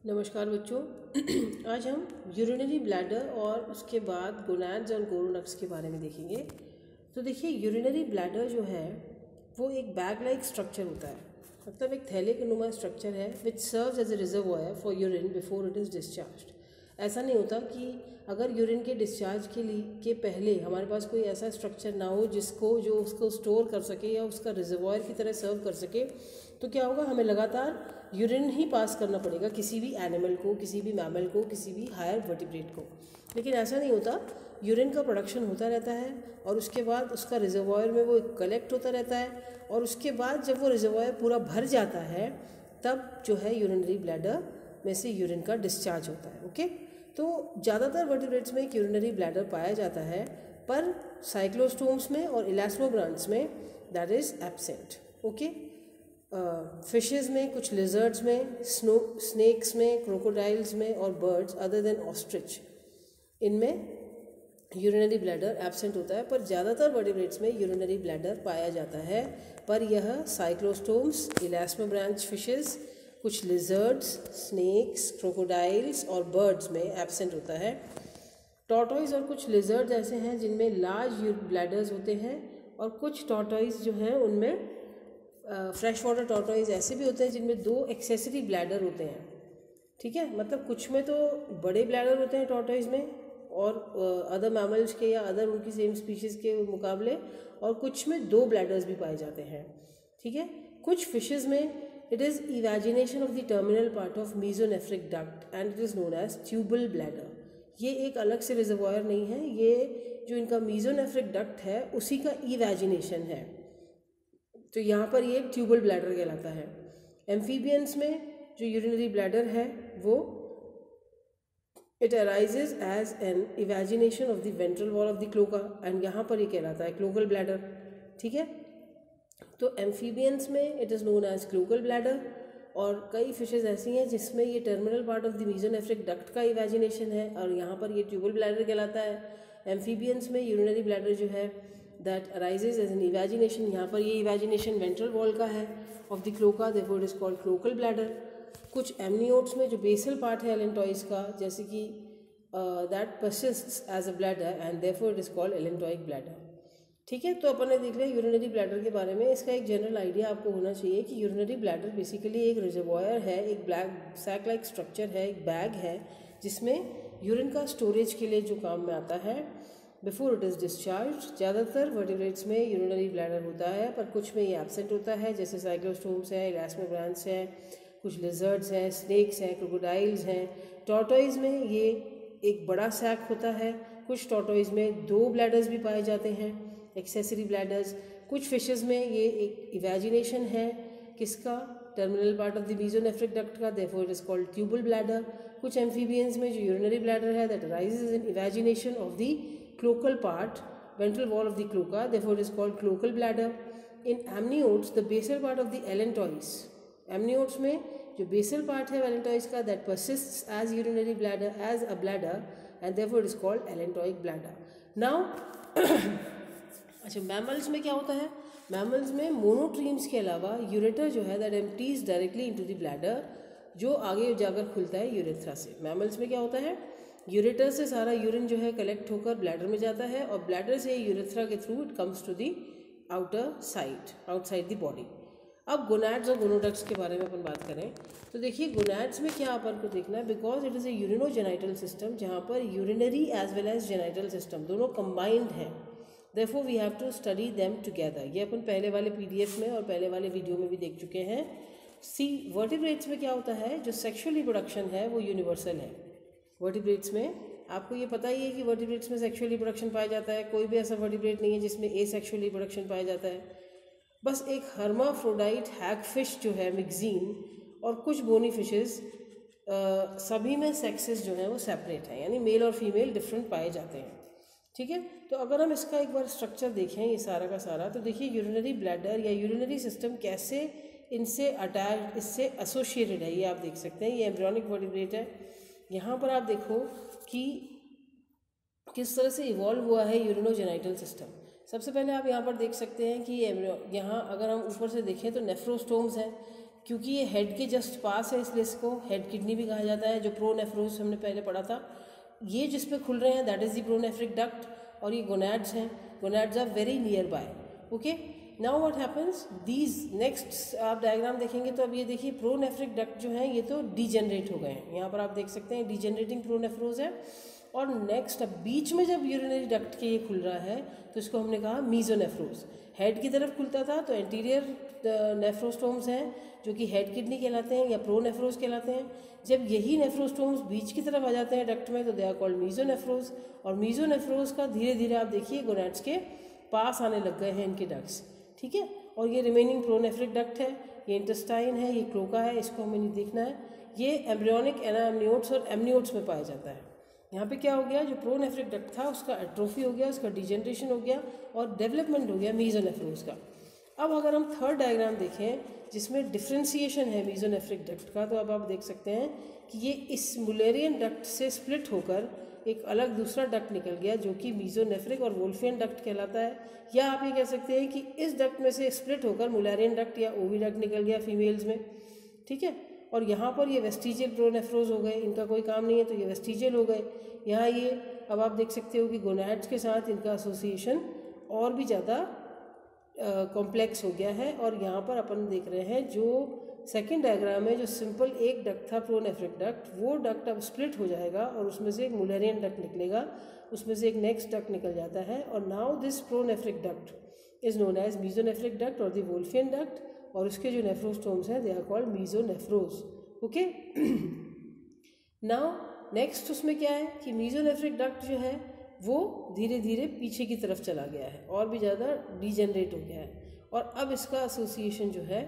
नमस्कार बच्चों। आज हम यूरिनरी ब्लैडर और उसके बाद गोनाड्स और गोनाड्स के बारे में देखेंगे। तो देखिए, यूरिनरी ब्लैडर जो है वो एक बैग लाइक स्ट्रक्चर होता है, मतलब एक थैले के नुमा स्ट्रक्चर है which serves as a reservoir for urine before it is discharged. ऐसा नहीं होता कि अगर यूरिन के डिस्चार्ज के पहले हमारे पास कोई ऐसा स्ट्रक्चर ना हो जो उसको स्टोर कर सके या उसका रिजर्वॉयर की तरह सर्व कर सके, तो क्या होगा, हमें लगातार यूरिन ही पास करना पड़ेगा किसी भी एनिमल को, किसी भी मैमल को, किसी भी हायर वर्टिब्रेट को। लेकिन ऐसा नहीं होता, यूरिन का प्रोडक्शन होता रहता है और उसके बाद उसका रिजर्वॉयर में वो कलेक्ट होता रहता है और उसके बाद जब वो रिजर्वॉयर पूरा भर जाता है तब जो है यूरिनरी ब्लैडर में से यूरिन का डिस्चार्ज होता है। ओके, तो ज़्यादातर वर्टिब्रेट्स में एक यूरिनरी ब्लैडर पाया जाता है, पर साइक्लोस्टोम्स में और इलास्मोग्रांट्स में that is absent. Okay, fishes में, कुछ लिजर्ड्स में, स्नेक्स में, क्रोकोडाइल्स में और बर्ड्स अदर देन ऑस्ट्रिच, इनमें यूरिनरी ब्लैडर एब्सेंट होता है। पर ज़्यादातर वर्टिब्रेट्स में यूरिनरी ब्लैडर पाया जाता है, पर यह साइक्लोस्टोम्स, इलास्मोब्रांच फिशेस, कुछ लिजर्ड्स, स्नेक्स, क्रोकोडाइल्स और बर्ड्स में एब्सेंट होता है। टॉर्टॉइज और कुछ लिजर्ड्स ऐसे हैं जिनमें लार्ज ब्लैडर्स होते हैं, और कुछ टॉर्टॉइज जो हैं उनमें फ्रेश वाटर टॉर्टॉइज ऐसे भी होते हैं जिनमें 2 एक्सेसरी ब्लैडर होते हैं। ठीक है, मतलब कुछ में तो बड़े ब्लैडर होते हैं टॉर्टॉइज में और अदर मैमल्स के या अदर उनकी सेम स्पीशीज़ के मुकाबले, और कुछ में 2 ब्लैडर्स भी पाए जाते हैं। ठीक है, कुछ फिशेस में it is evagination of the terminal part of mesonephric duct and it is known as tubal bladder. ये एक अलग से रिजर्वॉयर नहीं है, ये जो इनका मीजोनेफ्रिक डक्ट है उसी का इवेजिनेशन है, तो यहाँ पर ये ट्यूबल ब्लैडर कहलाता है। एम्फीबियंस में जो यूरिनरी ब्लैडर है वो it arises as an evagination of the ventral wall of the cloaca, and यहाँ पर ये कहलाता है क्लोकल ब्लैडर। ठीक है, तो एम्फीबियंस में it is known as cloacal bladder, और कई फिशेज ऐसी हैं जिसमें ये terminal part of the mesonephric duct का इवेजिनेशन है, और यहाँ पर ये ट्यूबल ब्लैडर कहलाता है। एम्फीबियंस में यूरिनरी ब्लैडर जो है that arises as an evagination, यहाँ पर ये इवेजिनेशन वेंट्रल वॉल का है of the cloaca, therefore it is called cloacal bladder. कुछ एमनियोट्स में जो बेसल पार्ट है एलेंटॉइज का, जैसे कि that persists as a bladder and therefore it is called allantoic bladder. ठीक है, तो अपन ने देख लिया यूरिनरी ब्लैडर के बारे में। इसका एक जनरल आइडिया आपको होना चाहिए कि यूरिनरी ब्लैडर बेसिकली एक रिजर्वॉयर है, एक ब्लैक सैक लाइक स्ट्रक्चर है, एक बैग है जिसमें यूरिन का स्टोरेज के लिए जो काम में आता है बिफोर इट इज़ डिस्चार्ज। ज़्यादातर वर्टिब्रेट्स में यूरिनरी ब्लैडर होता है, पर कुछ में ये एब्सेंट होता है, जैसे साइक्लोस्टोम्स है, इलास्मोग्रांट्स हैं, कुछ लिजर्ड्स हैं, स्नेक्स हैं, क्रोकोडाइल्स हैं। टॉर्टॉइज में ये एक बड़ा सैक होता है, कुछ टॉर्टॉइज में 2 ब्लैडर्स भी पाए जाते हैं, एक्सेसरी ब्लैडर्स। कुछ फिशेस में ये एक इवेजिनेशन है, किसका, terminal part of the mesonephric duct का, therefore it is called tubal bladder. कुछ एम्फीबियंस में जो यूरिनरी ब्लैडर है that arises in evagination of the cloacal part, ventral wall of the cloaca, therefore it is called cloacal bladder. In amniotes, the basal part of the allantois, amniotes में जो basal part है allantois का, that persists as urinary bladder, as a bladder, and therefore it is called allantoic bladder. Now अच्छा, mammals में क्या होता है? mammals में मोनोट्रीम्स के अलावा यूरेटर जो है that empties directly into the bladder, जो आगे जाकर खुलता है यूरेथ्रा से। mammals में क्या होता है, यूरेटर से सारा यूरिन जो है कलेक्ट होकर ब्लैडर में जाता है, और ब्लैडर से यूरेथ्रा के through it comes to the outer side, outside the body. अब गोनाड्स और गोनोडक्ट्स के बारे में अपन बात करें तो देखिए, गोनाड्स में क्या अपन को देखना है, because it is a urinogenital system जहाँ पर urinary as well as genital system दोनों कंबाइंड हैं, therefore we have to study them together. ये अपन पहले वाले PDF में और पहले वाले वीडियो में भी देख चुके हैं। वर्टिब्रेट्स में क्या होता है, जो सेक्शुअल रिप्रोडक्शन है वो यूनिवर्सल है। वर्टिब्रेट्स में आपको ये पता ही है कि वर्टिब्रेट्स में सेक्शुअल रिप्रोडक्शन पाया जाता है, कोई भी ऐसा वर्टिब्रेट नहीं है जिसमें एसेक्सुअल रिप्रोडक्शन पाया जाता है। बस एक हर्माफ्रोडाइट हैगफिश जो है, मिक्जीन, और कुछ बोनी फिशेस, सभी में सेक्सेस जो हैं वो सेपरेट हैं, यानी मेल और फीमेल डिफरेंट पाए जाते हैं। ठीक है, तो अगर हम इसका एक बार स्ट्रक्चर देखें ये सारा का सारा, तो देखिए यूरिनरी ब्लैडर या यूरिनरी सिस्टम कैसे इनसे अटैच, इससे एसोसिएटेड है, ये आप देख सकते हैं। ये एम्ब्रियोनिक वर्टिब्रेट है। यहाँ पर आप देखो कि किस तरह से इवॉल्व हुआ है यूरिनोजेनाइटल सिस्टम। सबसे पहले आप यहाँ पर देख सकते हैं कि यहाँ अगर हम ऊपर से देखें तो नेफ्रोस्टोम्स हैं, क्योंकि ये हेड के जस्ट पास है इसलिए इसको हेड किडनी भी कहा जाता है। जो प्रोनेफ्रोज हमने पहले पढ़ा था, ये जिस पे खुल रहे हैं that is the pronephric duct, और ये गोनैड्स हैं, gonads are very nearby. Okay, now what happens, these next आप डायग्राम देखेंगे तो अब ये देखिए प्रोनेफ्रिक डक्ट जो है ये तो डीजेनरेट हो गए हैं, यहाँ पर आप देख सकते हैं डीजेनरेटिंग प्रोनेफ्रोज है। और नेक्स्ट अब बीच में जब यूरिनरी डक्ट के ये खुल रहा है तो इसको हमने कहा मीजोनेफ्रोज। हेड की तरफ खुलता था तो एंटीरियर नेफ्रोस्टोम्स हैं जो कि हेड किडनी कहलाते हैं या प्रोनेफ्रोज कहलाते हैं। जब यही नेफ्रोस्टोम्स बीच की तरफ आ जाते हैं डक्ट में तो दे आर कॉल्ड मीजोनेफ्रोज। और मीजोनेफ्रोज का धीरे धीरे आप देखिए गोनैड्स के पास आने लग गए हैं इनके डक्ट्स, ठीक है। और ये रिमेनिंग प्रोनेफ्रिक डक्ट है, ये इंटेस्टाइन है, ये क्लोका है, इसको हमें नहीं देखना है। ये एम्ब्रियोनिक एनाम्नियोट्स और एमनियोट्स में पाया जाता है। यहाँ पे क्या हो गया, जो प्रोनेफ्रिक डक्ट था उसका एट्रोफी हो गया, उसका डिजेनरेशन हो गया और डेवलपमेंट हो गया मीजोनेफ्रोज का। अब अगर हम थर्ड डायग्राम देखें जिसमें डिफ्रेंसिएशन है मीजोनेफ्रिक डक्ट का, तो अब आप देख सकते हैं कि ये इस मुलेरियन डक्ट से स्प्लिट होकर एक अलग दूसरा डक्ट निकल गया जो कि मीजोनेफ्रिक और वोल्फियन डक्ट कहलाता है। या आप ये कह सकते हैं कि इस डक्ट में से स्प्लिट होकर मुलेरियन डक्ट या ओवी डक्ट निकल गया फीमेल्स में, ठीक है। और यहाँ पर ये वेस्टिजियल प्रोनेफ्रोज हो गए, इनका कोई काम नहीं है तो ये वेस्टिजियल हो गए। यहाँ ये अब आप देख सकते हो कि गोनैड्स के साथ इनका एसोसिएशन और भी ज़्यादा कॉम्प्लेक्स हो गया है। और यहाँ पर अपन देख रहे हैं जो सेकंड डायग्राम में जो सिंपल एक डक्ट था प्रोनेफ्रिक डक्ट, वो डक्ट अब स्प्लिट हो जाएगा और उसमें से एक मुलेरियन डक्ट निकलेगा, उसमें से एक नेक्स्ट डक्ट निकल जाता है। और now this pronephric duct is known as mesonephric duct और द वोल्फियन डक्ट, और उसके जो नेफ्रोस्टोम्स हैं they are called mesonephros. Okay, now next उसमें क्या है कि मीजोनेफ्रिक डक्ट जो है वो धीरे धीरे पीछे की तरफ चला गया है और भी ज़्यादा डीजेनरेट हो गया है। और अब इसका एसोसिएशन जो है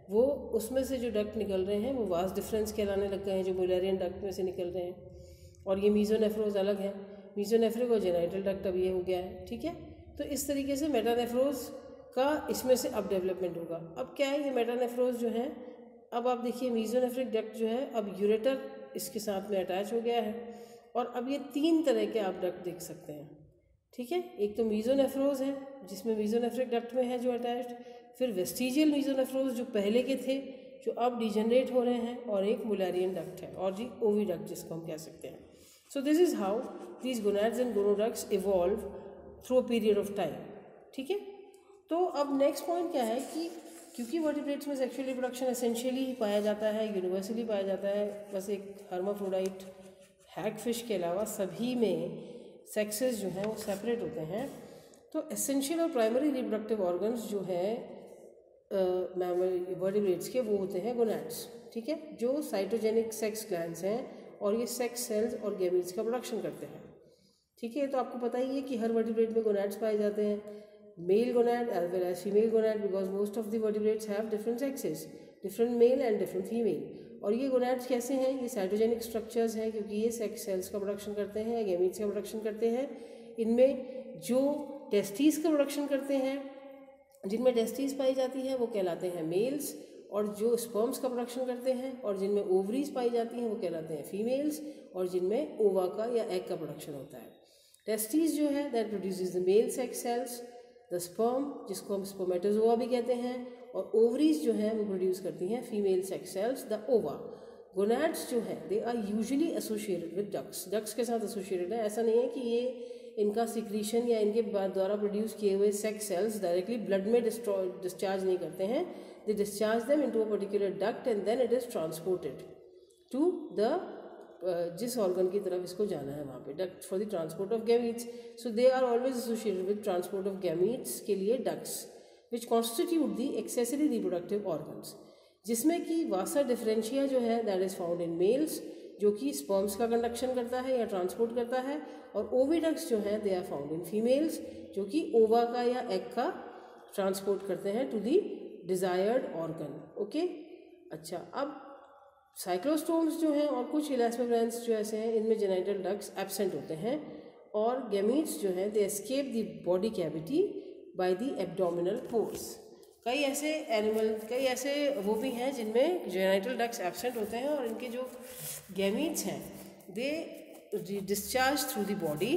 वो उसमें से जो डक्ट निकल रहे हैं वो वास डिफरेंस कहलाने लग गए हैं, जो मुलेरियन डक्ट में से निकल रहे हैं। और ये मीजोनेफ्रोज अलग है, मीजोनेफ्रिक और जेनाइटल डक्ट अब ये हो गया है, ठीक है। तो इस तरीके से मेटानेफ्रोज का इसमें से अब डेवलपमेंट होगा। अब क्या है, ये मेटानेफ्रोज जो है, अब आप देखिए मीजोनेफ्रिक डक्ट जो है अब यूरेटर इसके साथ में अटैच हो गया है। और अब ये तीन तरह के आप डक्ट देख सकते हैं, ठीक है। एक तो मीजोनेफ्रोज है जिसमें मीजोनेफ्रिक डक्ट में है जो अटैच्ड, फिर वेस्टिजियल मीजोनेफ्रोज जो पहले के थे जो अब डिजेनरेट हो रहे हैं, और एक मुलेरियन डक्ट है और जी ओवी डक्ट जिसको हम कह सकते हैं। So this is how these gonads and gonoducts evolve through a period of time, ठीक है। तो अब नेक्स्ट पॉइंट क्या है कि क्योंकि वर्टिब्रेट्स में सेक्सुअल रिप्रोडक्शन एसेंशियली पाया जाता है, यूनिवर्सली पाया जाता है, बस एक हर्माफ्रोडाइट हैगफिश के अलावा सभी में सेक्सेस जो हैं वो सेपरेट होते हैं। तो एसेंशियल और प्राइमरी रिप्रोडक्टिव ऑर्गन्स जो है वर्टिब्रेट्स के वो होते हैं गोनैड्स, ठीक है, जो साइटोजेनिक सेक्स ग्लैंड्स हैं और ये सेक्स सेल्स और गैमीट्स का प्रोडक्शन करते हैं, ठीक है। तो आपको पता ही है कि हर वर्टिब्रेट में गोनैड्स पाए जाते हैं, male gonad as well as female gonad, because most of the vertebrates have different sexes, different male and different female. और ये गोनैड्स कैसे हैं, ये साइटोजेनिक स्ट्रक्चर्स हैं क्योंकि ये सेक्स सेल्स का प्रोडक्शन करते हैं, गैमीट्स का प्रोडक्शन करते हैं। इनमें जो टेस्टीज का प्रोडक्शन करते हैं, जिनमें टेस्टीज पाई जाती है वो कहलाते हैं मेल्स, और जो स्पर्म्स का प्रोडक्शन करते हैं और जिनमें ओवरीज पाई जाती हैं वो कहलाते हैं फीमेल्स, और जिनमें ओवा का या एग का प्रोडक्शन होता है। टेस्टीज जो है that produces the male sex cells, the sperm जिसको हम स्पर्मेटोजोआ भी कहते हैं, और ओवरीज जो है वो प्रोड्यूस करती हैं female sex cells, the ova. Gonads जो है they are usually associated with ducts, ducts के साथ एसोसिएटेड है। ऐसा नहीं है कि ये इनका सिक्रीशन या इनके द्वारा प्रोड्यूस किए हुए सेक्स सेल्स डायरेक्टली ब्लड में डिस्चार्ज नहीं करते हैं, they discharge them into a particular duct and then it is transported to the जिस ऑर्गन की तरफ इसको जाना है वहाँ पे, duct for the transport of gametes. So they are always associated with transport of gametes के लिए ducts which constitute the accessory reproductive organs, जिसमें कि वासा डिफरेंशिया जो है that is found in males जो कि स्पर्म्स का कंडक्शन करता है या ट्रांसपोर्ट करता है, और ओविडक्ट्स जो हैं they are found in females जो कि ओवा का या एग का ट्रांसपोर्ट करते हैं to the desired organ. Okay, अच्छा, अब साइक्लोस्टोम्स जो हैं और कुछ इलास्टोब्रेंस जो ऐसे हैं इनमें जेनाइटल डक्ट्स एब्सेंट होते हैं, और गैमीट्स जो हैं they escape the body cavity by the abdominal pores. कई ऐसे वो भी हैं जिनमें जेनाइटल डक्ट्स एब्सेंट होते हैं और इनके जो गैमीट्स हैं they discharge through the body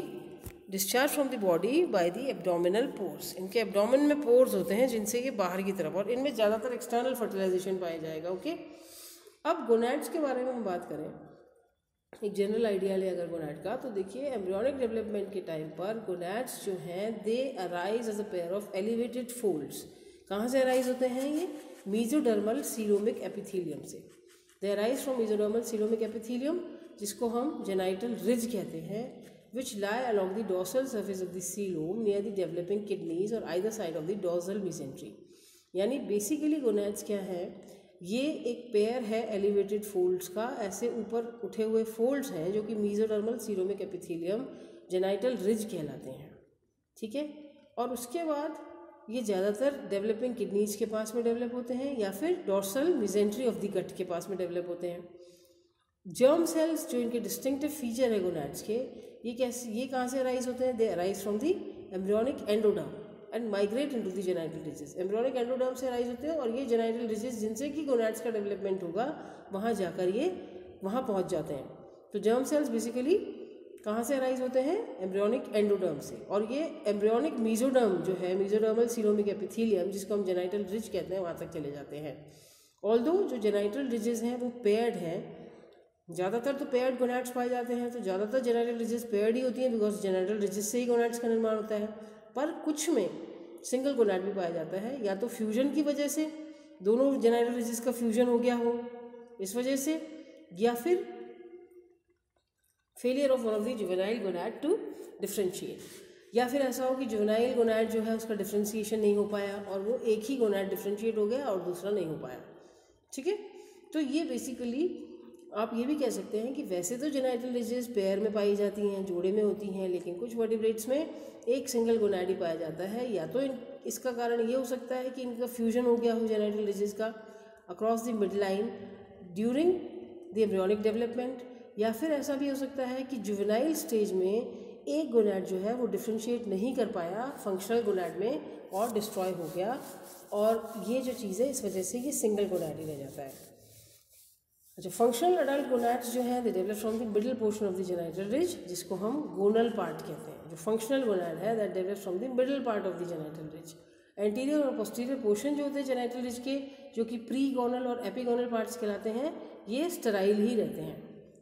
discharge from the body by the abdominal pores. इनके एब्डोमेन में पोर्स होते हैं जिनसे ये बाहर की तरफ, और इनमें ज़्यादातर एक्सटर्नल फर्टिलाइजेशन पाया जाएगा। ओके, अब गोनैड्स के बारे में हम बात करें, एक जनरल आइडिया ले अगर गोनैड का, तो देखिए एम्ब्रियोनिक डेवलपमेंट के टाइम पर गोनैड्स जो हैं they arise as a pair of elevated folds. कहाँ से अराइज होते हैं ये? मीजोडर्मल सीलोमिक एपिथेलियम से। दे arise from mesodermal coelomic epithelium, जिसको हम जेनाइटल रिज कहते हैं, which lie along the dorsal surface of the coelom near the developing kidneys or either side of the dorsal mesentery। यानी basically gonads क्या है? ये एक पेयर है एलिवेटेड फोल्ड्स का, ऐसे ऊपर उठे हुए फोल्ड्स हैं जो कि mesodermal coelomic epithelium genital ridge कहलाते हैं। ठीक है, और उसके बाद ये ज़्यादातर डेवलपिंग किडनीज के पास में डेवलप होते हैं या फिर dorsal mesentery of the gut के पास में डेवलप होते हैं। जर्म सेल्स जो इनके डिस्टिंक्टिव फीचर है गोनैड्स के, ये कहाँ से अराइज होते हैं? They arise from the embryonic endoderm and migrate into the genital ridges. Embryonic endoderm से अराइज होते हैं और ये जेनाइटल रिजेस जिनसे कि गोनैड्स का डेवलपमेंट होगा वहाँ जाकर ये वहाँ पहुँच जाते हैं। तो जर्म सेल्स बेसिकली कहाँ से अराइज होते हैं? एम्ब्रियोनिक एंडोडर्म से। और ये एम्ब्रियोनिक मीजोडर्म जो है, मीजोडर्मल सीलोमिक एपिथेलियम जिसको हम जेनाइटल रिज कहते हैं, वहाँ तक चले जाते हैं। ऑल्दो जो जेनाइटल रिजेस हैं वो पेयर्ड हैं, ज़्यादातर तो पेयर्ड गोनैड्स पाए जाते हैं, तो ज़्यादातर जेनाइटल रिजेस पेयर्ड ही होती हैं बिकॉज जेनाइटल रिजेस से ही गोनैड्स का निर्माण होता है। पर कुछ में सिंगल गोनैड भी पाया जाता है, या तो फ्यूजन की वजह से दोनों जेनाइटल रिजेस का फ्यूजन हो गया हो इस वजह से, या फिर failure of one of the juvenile gonad to differentiate, या फिर ऐसा हो कि जुवेनाइल गोनैड जो है उसका डिफ्रेंशिएशन नहीं हो पाया और वो एक ही गोनैड डिफ्रेंशिएट हो गया और दूसरा नहीं हो पाया। ठीक है, तो ये बेसिकली आप ये भी कह सकते हैं कि वैसे तो जेनाइटल रिजेस पेयर में पाई जाती हैं, जोड़े में होती हैं, लेकिन कुछ वर्टिब्रेट्स में एक सिंगल गोनैड ही पाया जाता है। या तो इसका कारण ये हो सकता है कि इनका फ्यूजन हो गया हो जेनाइटल रिजेस का across the mid line during the embryonic development, या फिर ऐसा भी हो सकता है कि जुवेनाइल स्टेज में एक गोनैड जो है वो डिफ्रेंशिएट नहीं कर पाया फंक्शनल गोनैड में और डिस्ट्रॉय हो गया, और ये जो चीज़ है इस वजह से ये सिंगल गोनैड ही रह जाता है। अच्छा, फंक्शनल अडल्ट गोनैड्स जो हैं they develop from the middle portion of the genital ridge, जिसको हम गोनल पार्ट कहते हैं। जो फंक्शनल गोनैड है that develop from the middle part of the genital ridge. Anterior और पोस्टीरियर पोर्शन जो होते हैं जेनाइटल रिज के, जो कि प्री गोनल और एपिगोनल पार्ट्स कहलाते हैं, ये स्टेराइल ही रहते हैं।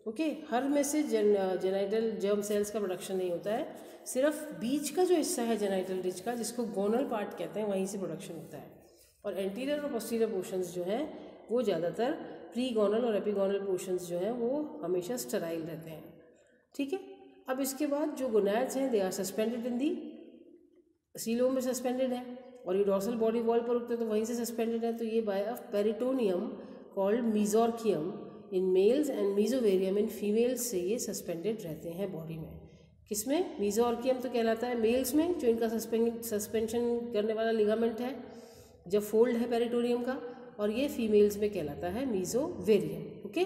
ओके, हर में से जेनाइटल जर्म सेल्स का प्रोडक्शन नहीं होता है, सिर्फ बीच का जो हिस्सा है जेनाइटल रिज का जिसको गोनल पार्ट कहते हैं वहीं से प्रोडक्शन होता है। और एंटीरियर और पोस्टीरियर पोर्शंस जो हैं वो ज़्यादातर प्री गोनल और एपिगोनल पोर्शंस जो हैं वो हमेशा स्टेराइल रहते हैं। ठीक है, अब इसके बाद जो गोनैड्स हैं they are suspended in the coelom में सस्पेंडेड है, और ये डॉर्सल बॉडी वॉल पर उगते हैं तो वहीं से सस्पेंडेड है। तो ये by a peritoneum called mesorchium in males and mesovarium in females से ये सस्पेंडेड रहते हैं बॉडी में। किसमें? मीजोर्कियम तो कहलाता है मेल्स में, जो इनका सस्पेंशन करने वाला लिगामेंट है जब फोल्ड है पेरिटोनियम का, और ये फीमेल्स में कहलाता है मीजोवेरियम। ओके।